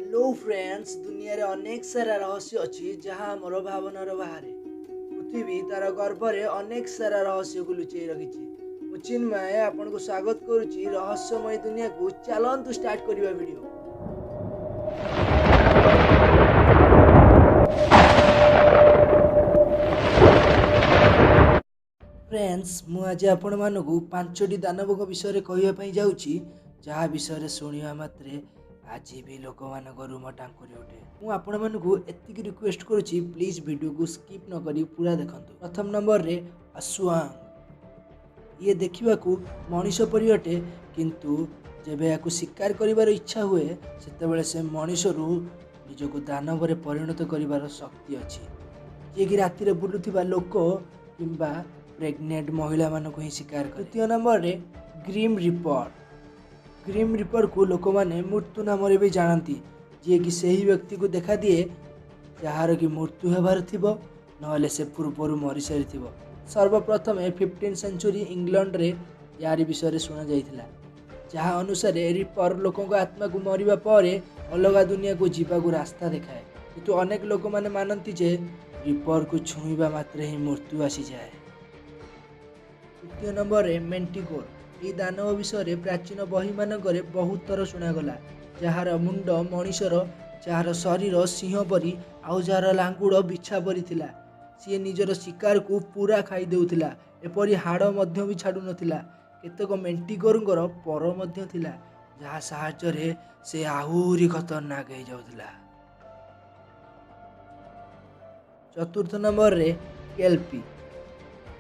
Hello friends, दुनिया रे अनेक सारा रहस्य अच्छी जहाँ मोर भावनार बाहर पृथ्वी तार गर्भरे अनेक सारा रहस्य को लुचाई रखी। चिन्मय आपन को स्वागत करुच्ची रहस्यमय दुनिया को। चलतु स्टार्ट करवा वीडियो। फ्रेंड्स, मुझे आपण मानू 5टी दानव विषय कहवाई जाऊँगी जहाँ विषय शुणा मात्रे आज भी लोक मान रूम टांकुरी उठे। मुझे एतिक रिक्वेस्ट करुच्ची, प्लीज वीडियो को स्किप न करी पूरा देखंतु। प्रथम नंबर रे अश्वांग। ये देखा मनीष परी अटे, किंतु जेबे याकू शिकार करिवार इच्छा हुए सेतेबेले से मनीष रु निजको दानव रे परिणत करिवार शक्ति अछि। जे कि राति बुलुथिबा लोक किंबा प्रेग्नेंट महिला मानक ही शिकार करे। तृतीय नंबर रे ग्रीम रिपर। ग्रीम रिपर को लोक माने मृत्यु नाम भी जानती, जी कि सही व्यक्ति को देखा दिए जार कि मृत्यु होबार थिबो नहले से पूर्वर मरी सारी थिबो। सर्वप्रथम 15 सेंचुरी इंग्लैंड रे यारी विषय शुणा जाइथिला, जहाँ अनुसार रिपर लोकों आत्मा को मरिबा परे अलग दुनिया को जीवा को रास्ता देखाए, किंतु अनेक लोक माने मानती जे रिपर को छुईबा मात्रे ही मृत्यु आसी जाए। तृतीय नंबर रे मेंटिकोर। यह दानव विषय प्राचीन बही मानक बहुत थर शुणागला, जार मुंड मनीषर, जार शरीर सिंह परी आउ जार लांगुड़ बिछा परी थिला। सी निजर शिकार को पूरा खाई देउथिला, एपरी हाड़ मध्य भी छाड़ू नथिला। केतक मेंटिकोरंकर पर मध्य थिला, जहाँ साहाय्य से आहुरी खतरनाक हो जाउथिला। चतुर्थ नंबर रे केल्पी।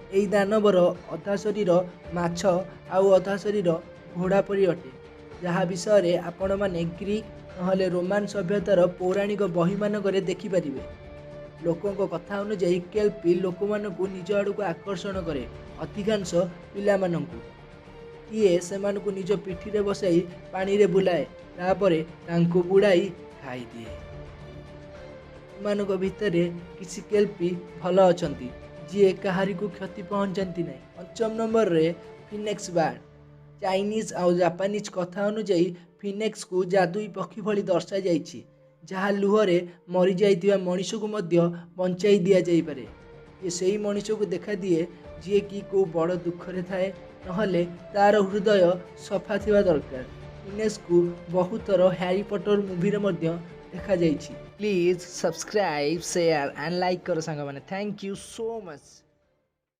यही दानवर अधा शरीर माछ आउ अधा शरीर घोड़ा परी अटे, जहाँ विषय आपण माने ग्रीक नहले रोमान सभ्यतार पौराणिक बही मानक देखिपारे। लोकों कथा अनुଯାयी केल्पी लोक मानकु निज आड़ को आकर्षण करे, अधिकांश पिला मानकु। ये सेमानकु निज पिठी रे बसाई पानी रे बुलाए, तापरे तांको बुड़ाई खाई दिए। मानक भितरे किसी केल्पी भल अछंती, जी कहारी को क्षति पहुंचाती नहीं। पंचम नंबर रे फिनेक्स बार्ड। चाइनीज आउ जापानीज कथा अनुଯାयी फिनेक्स को जादुई पक्षी भली दर्शा जाइछि, जहाँ लुहरे मरी जाइतिबा मनीष को मध्य बंचाई दिया जाई पारे। ये सही मनीष को देखा दिए जी कि को बड़ दुखरे थाए, नहले तार हृदय सफा थिबा दरकार। फिनेक्स को बहुत थर हैरी पॉटर मूवी रे मध्य देखा जाइछि। Please subscribe, share and like करो सांग माने। Thank you so much.